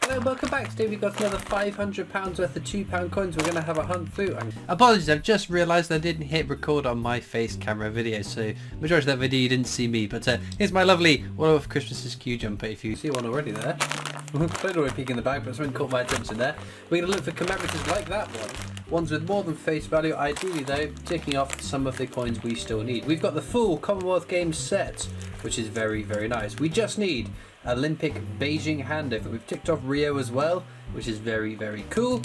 Hello, welcome back. Today we've got another £500 worth of £2 coins we're going to have a hunt through. Apologies, I've just realised I didn't hit record on my face camera video, so majority of that video you didn't see me, but here's my lovely One of Christmas's Q jumper, if you see one already there. Don't know why peek in the bag, but something caught my attention there. We're going to look for commemoratives like that one. Ones with more than face value, ideally though, ticking off some of the coins we still need. We've got the full Commonwealth Games set, which is very, very nice. We just need Olympic Beijing handover. We've ticked off Rio as well, which is very, very cool.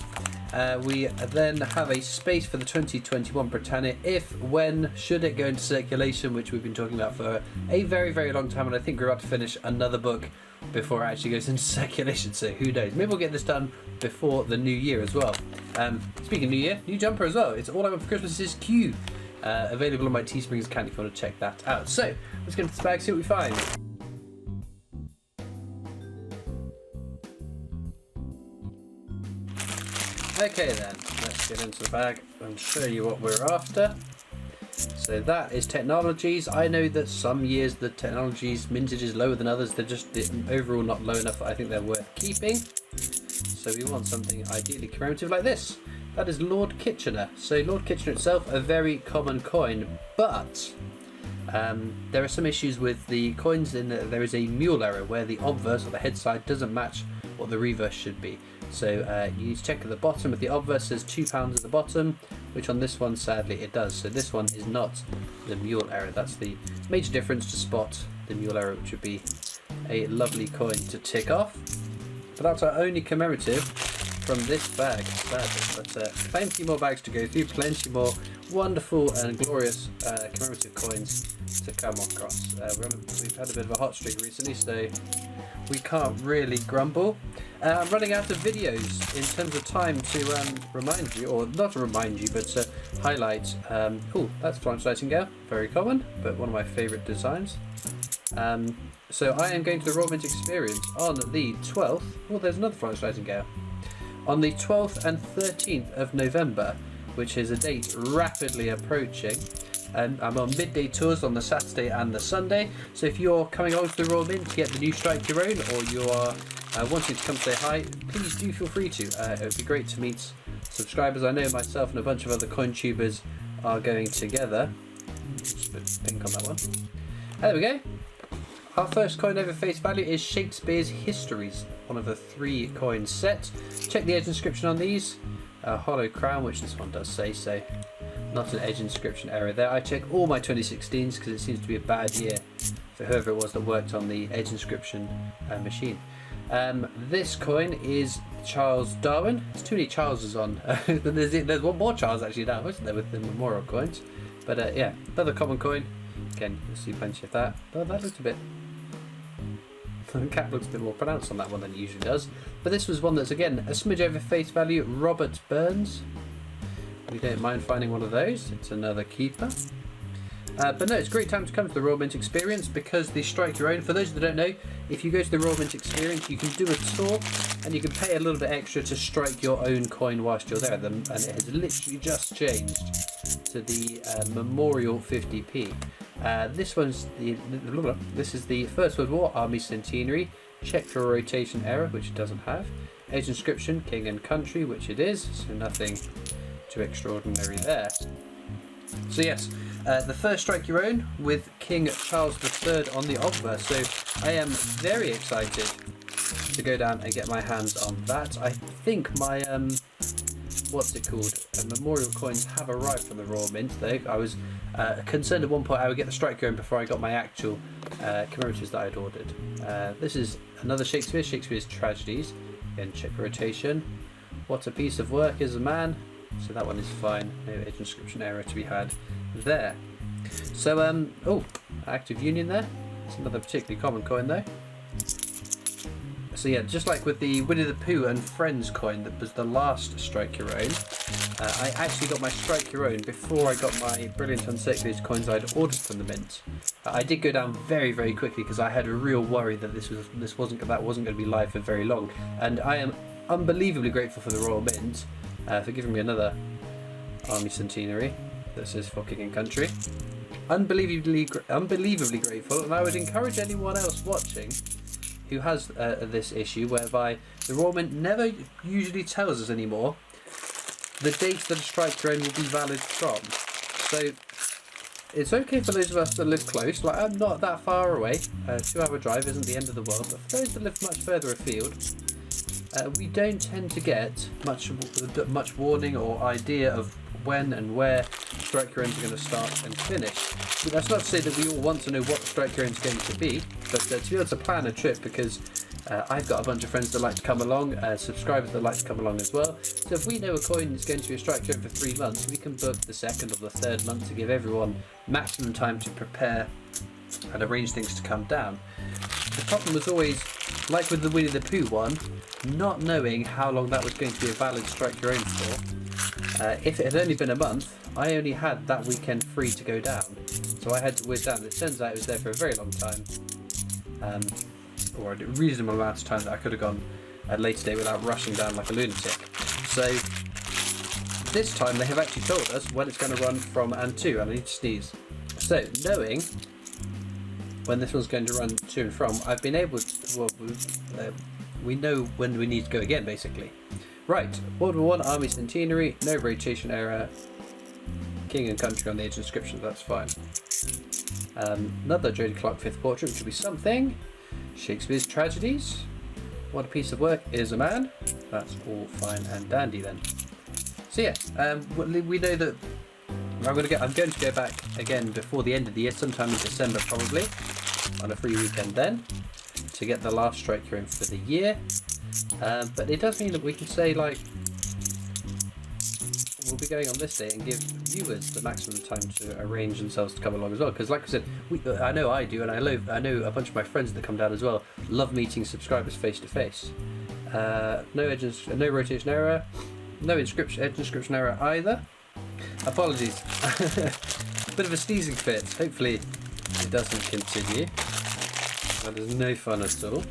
We then have a space for the 2021 Britannia if, when, should it go into circulation, which we've been talking about for a very, very long time, and I think we're about to finish another book before it actually goes into circulation, so who knows. Maybe we'll get this done before the new year as well. Speaking of new year, new jumper as well. It's All I Want for Christmas is Q. Available on my Teesprings account if you want to check that out. So, let's get into this bag, see what we find. Okay then, let's get into the bag and show you what we're after. So that is technologies. I know that some years the technologies mintage is lower than others. They're just overall not low enough that I think they're worth keeping. So we want something ideally commemorative like this. That is Lord Kitchener. So Lord Kitchener itself, a very common coin, but there are some issues with the coins in that there is a mule error where the obverse or the head side doesn't match what the reverse should be. So you need to check at the bottom. If the obverse says £2 at the bottom, which on this one sadly it does. So this one is not the mule error. That's the major difference to spot the mule error, which would be a lovely coin to tick off. But that's our only commemorative from this bag, sadly. But plenty more bags to go through, plenty more wonderful and glorious commemorative coins to come across. We've had a bit of a hot streak recently, so we can't really grumble. I'm running out of videos in terms of time to remind you, or not to remind you, but to highlight. Oh, that's Florence Nightingale, very common, but one of my favourite designs. So I am going to the Royal Mint Experience on the 12th. Oh, there's another Florence Nightingale. On the 12th and 13th of November, which is a date rapidly approaching. And I'm on midday tours on the Saturday and the Sunday. So if you're coming along to the Royal Mint to get the new Strike Your Own, or you are wanting to come say hi, please do feel free to. It would be great to meet subscribers. I know myself and a bunch of other coin tubers are going together. Just a bit pink on that one. There we go. Our first coin over face value is Shakespeare's Histories, one of the 3 coin set. Check the edge inscription on these. Hollow crown, which this one does say, so not an edge inscription error there. I check all my 2016s because it seems to be a bad year for whoever it was that worked on the edge inscription machine. This coin is Charles Darwin. There's too many Charleses on. There's one more Charles actually now, isn't there, with the memorial coins? But yeah, another common coin. Again, you'll see plenty of that. Oh, that looks a bit... The cap looks a bit more pronounced on that one than it usually does. But this was one that's, again, a smidge over face value. Robert Burns. We don't mind finding one of those. It's another keeper. But no, it's a great time to come to the Royal Mint Experience because the Strike Your Own, for those that don't know, if you go to the Royal Mint Experience, you can do a tour and you can pay a little bit extra to strike your own coin whilst you're there. And it has literally just changed to the Memorial 50p. This is the First World War Army Centenary. Check for a rotation error, which it doesn't have. Age inscription, King and Country, which it is, so nothing too extraordinary there. So yes, the first Strike Your Own with King Charles III on the obverse. So I am very excited to go down and get my hands on that. I think my what's it called? Memorial coins have arrived from the Royal Mint though. I was concerned at one point I would get the Strike Your Own before I got my actual commemoratives that I'd ordered. This is another Shakespeare's Tragedies. Again, check rotation. What a piece of work is a man. So that one is fine. No edge inscription error to be had there. So oh, Active Union there. It's another particularly common coin though. So yeah, just like with the Winnie the Pooh and Friends coin that was the last Strike Your Own, I actually got my Strike Your Own before I got my brilliant uncirculated coins I'd ordered from the mint. I did go down very, very quickly because I had a real worry that that wasn't going to be live for very long, and I am unbelievably grateful for the Royal Mint for giving me another Army Centenary that says for King and Country. Unbelievably grateful, and I would encourage anyone else watching who has this issue whereby the Royal Mint never usually tells us anymore the date that a strike drone will be valid from. So it's okay for those of us that live close, like I'm not that far away, 2-hour drive isn't the end of the world, but for those that live much further afield, we don't tend to get much warning or idea of when and where strike drones are going to start and finish. But that's not to say that we all want to know what the strike drone is going to be, but to be able to plan a trip, because I've got a bunch of friends that like to come along, subscribers that like to come along as well. So if we know a coin is going to be a strike drone for 3 months, we can book the 2nd or the 3rd month to give everyone maximum time to prepare and arrange things to come down. The problem was always, like with the Winnie the Pooh one, not knowing how long that was going to be a valid strike drone for. If it had only been a month, I only had that weekend free to go down, so I had to whiz down. It turns out it was there for a very long time, or a reasonable amount of time that I could have gone at a later date without rushing down like a lunatic. So this time they have actually told us when it's going to run from and to, and I need to sneeze. So knowing when this one's going to run to and from, I've been able to, well, we know when we need to go again, basically. Right, World War I Army Centenary, no rotation error, King and Country on the age inscription, that's fine. Another Jodie Clark 5th portrait, which will be something. Shakespeare's Tragedies, what a piece of work is a man. That's all fine and dandy then. So yeah, we know that I'm going to go back again before the end of the year, sometime in December probably, on a free weekend then, to get the last strike drone for the year. But it does mean that we can say, like, we'll be going on this day and give viewers the maximum time to arrange themselves to come along as well. Because, like I said, I know I do, and I know a bunch of my friends that come down as well love meeting subscribers face to face. No rotation error, no edge inscription error either. Apologies, bit of a sneezing fit. Hopefully, it doesn't continue. That is no fun at all.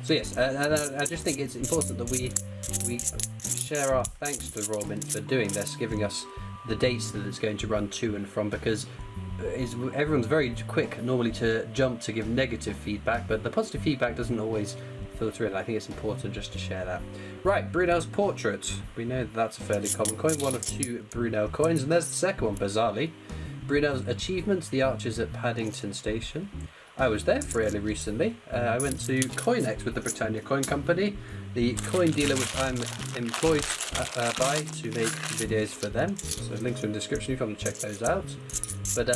So yes, and I just think it's important that we share our thanks to Royal Mint for doing this, giving us the dates that it's going to run to and from, because everyone's very quick normally to jump to give negative feedback, but the positive feedback doesn't always filter in. I think it's important just to share that. Right, Brunel's portrait. We know that that's a fairly common coin, one of 2 Brunel coins, and there's the second one, bizarrely. Brunel's achievements, the arches at Paddington Station. I was there fairly recently. I went to CoinX with the Britannia Coin Company, the coin dealer which I'm employed by to make videos for them. So links are in the description if you want to check those out. But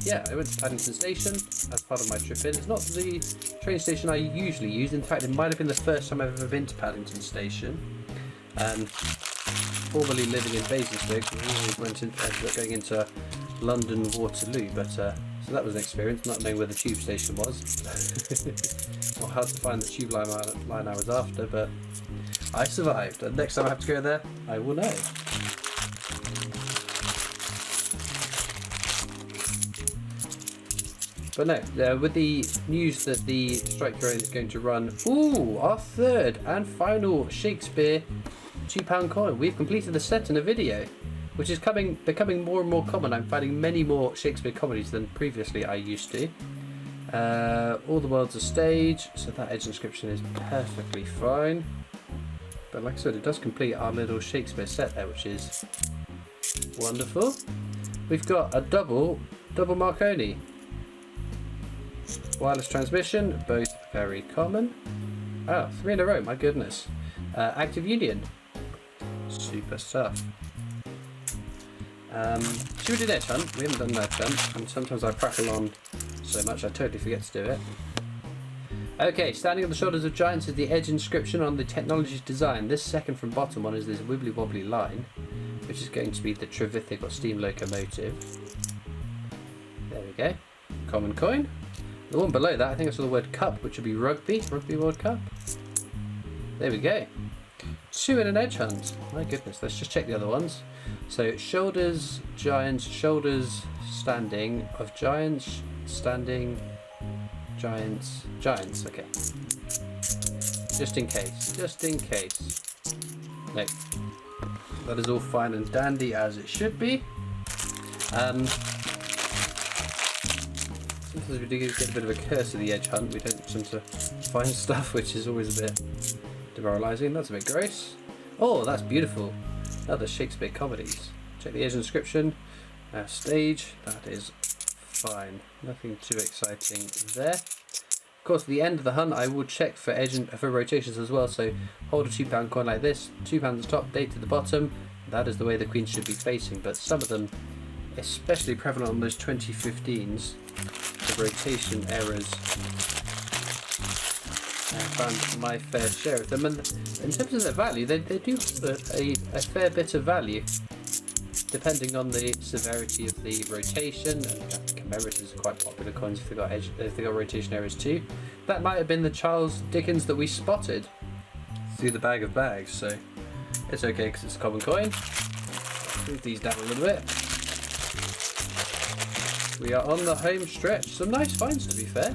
yeah, I went to Paddington Station as part of my trip in. It's not the train station I usually use. In fact, it might have been the first time I've ever been to Paddington Station. Formerly living in Basingstoke, we always ended up going into London Waterloo, but so that was an experience, not knowing where the tube station was. Not hard to find the tube line I was after, but I survived. And next time I have to go there, I will know. But no, with the news that the strike drone is going to run, our 3rd and final Shakespeare £2 coin. We've completed the set in a video, which is becoming more and more common. I'm finding many more Shakespeare comedies than previously I used to. All the World's a Stage, so that edge inscription is perfectly fine. But like I said, it does complete our little Shakespeare set there, which is wonderful. We've got a double Marconi. Wireless transmission, both very common. 3 in a row, my goodness. Active Union. Super stuff. Should we do an edge hunt? We haven't done an edge hunt, and sometimes I prattle on so much I totally forget to do it. Okay, standing on the shoulders of giants is the edge inscription on the technology's design. This second from bottom one is this wibbly wobbly line, which is going to be the Trevithick or steam locomotive. There we go. Common coin. The one below that, I think I saw the word cup, which would be Rugby World Cup. There we go. 2 in an edge hunt. My goodness, let's just check the other ones. So shoulders, giants, shoulders, standing, of giants, standing, giants, okay. Just in case. No. That is all fine and dandy as it should be. Sometimes we do get a bit of a curse of the edge hunt. We don't tend to find stuff, which is always a bit demoralising. That's a bit gross. Oh, that's beautiful. Another Shakespeare comedies. Check the edge inscription. Stage. That is fine. Nothing too exciting there. Of course, at the end of the hunt, I will check for edge and for rotations as well. So hold a £2 coin like this. £2 at the top, date to the bottom. That is the way the queen should be facing. But some of them, especially prevalent on those 2015s, the rotation errors. I found my fair share of them, and in terms of their value, they do have a fair bit of value, depending on the severity of the rotation. And commemorators are quite popular coins if they got rotation errors too. That might have been the Charles Dickens that we spotted through the bag of bags, so it's okay because it's a common coin. Move these down a little bit. We are on the home stretch. Some nice finds, to be fair.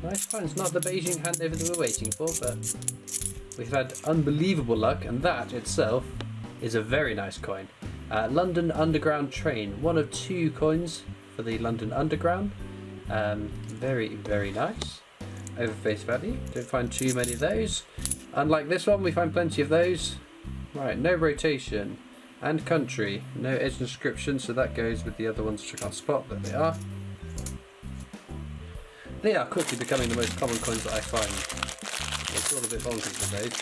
Nice finds. Not the Beijing handover that we're waiting for, but we've had unbelievable luck, and that itself is a very nice coin. London Underground Train. One of 2 coins for the London Underground. Very, very nice. Over face value. Don't find too many of those. Unlike this one, we find plenty of those. Right, no rotation. And country. No edge inscription, so that goes with the other ones which I can't spot. There they are. They are quickly becoming the most common coins that I find. It's all a bit bonkers with those,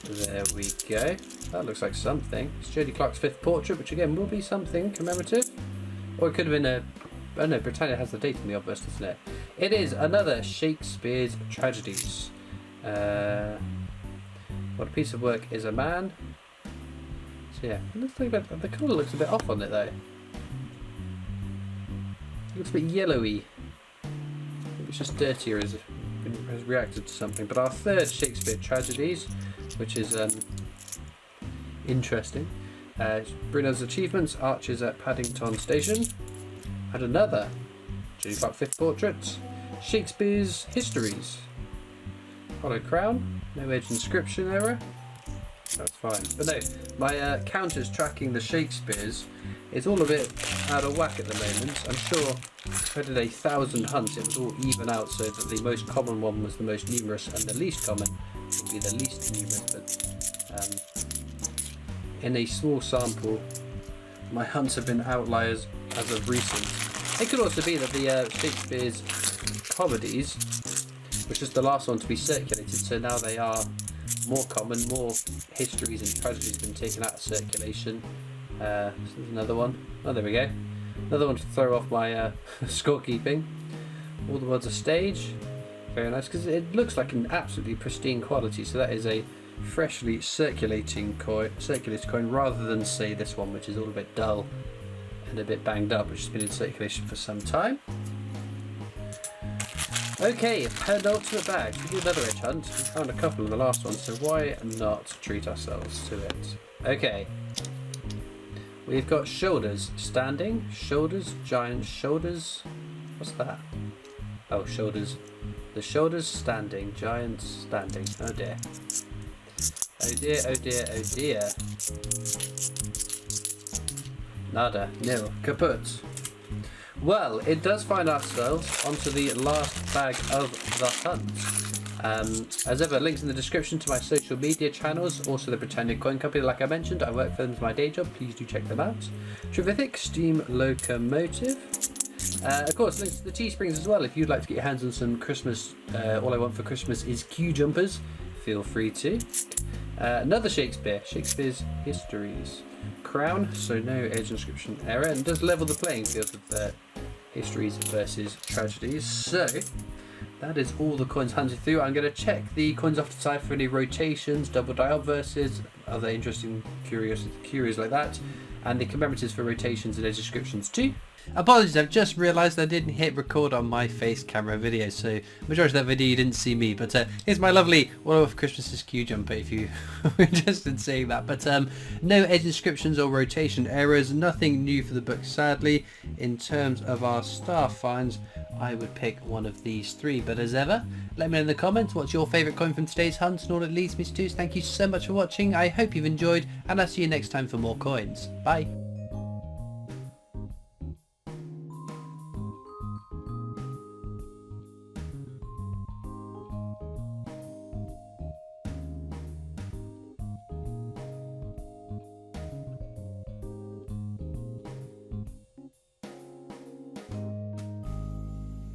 but there we go. That looks like something. It's Jodie Clark's 5th portrait, which again will be something commemorative. Or it could have been a... Oh no, Britannia has the date in the obverse, doesn't it? It is another Shakespeare's Tragedies. What a piece of work is a man. So yeah, it looks like the colour looks a bit off on it though. It looks a bit yellowy. It's just dirtier as reacted to something. But our 3rd Shakespeare Tragedies, which is interesting. Bruno's Achievements, Archers at Paddington Station. And another Jodie Clark 5th portrait. Shakespeare's Histories. Hollow Crown. No edge inscription error. That's fine. But no, my counters tracking the Shakespeares is all a bit out of whack at the moment. I'm sure if I did 1,000 hunts, it would all even out so that the most common one was the most numerous and the least common would be the least numerous. But in a small sample, my hunts have been outliers as of recent. It could also be that the Shakespeare's comedies was just the last one to be circulated, so now they are more common, more histories and tragedies have been taken out of circulation. So there's another one. Oh, there we go. Another one to throw off my scorekeeping. All the words are stage. Very nice, because it looks like an absolutely pristine quality. So that is a freshly circulated coin, rather than say this one, which is all a bit dull and a bit banged up, which has been in circulation for some time. Okay, penultimate bag. We do another edge hunt. We found a couple in the last one, so why not treat ourselves to it? Okay. We've got shoulders standing, shoulders, giant shoulders. What's that? Oh, shoulders. The shoulders standing, giant standing. Oh dear. Oh dear, oh dear, oh dear. Nada, nil, kaput. Well, it does find ourselves onto the last bag of the hunt. As ever, links in the description to my social media channels, also the Britannia Coin Company, like I mentioned. I work for them as my day job, please do check them out. Trivithick, Steam Locomotive. Of course, links to the Teesprings as well. If you'd like to get your hands on some Christmas, all I want for Christmas is Q jumpers, feel free to. Another Shakespeare's Histories. Crown, so no edge inscription error, and does level the playing field with the histories versus tragedies. So that is all the coins hunted through. I'm going to check the coins off the side for any rotations, double die versus other interesting curios like that, and the commemoratives for rotations and edge inscriptions too. Apologies, I've just realised I didn't hit record on my face camera video, so majority of that video you didn't see me, but here's my lovely All of Christmas's Q jumper if you were interested in seeing that. But no edge inscriptions or rotation errors, nothing new for the book sadly. In terms of our star finds, I would pick one of these 3, but as ever, let me know in the comments what's your favourite coin from today's hunt, and all it leads me to do is thank you so much for watching. I hope you've enjoyed, and I'll see you next time for more coins. Bye!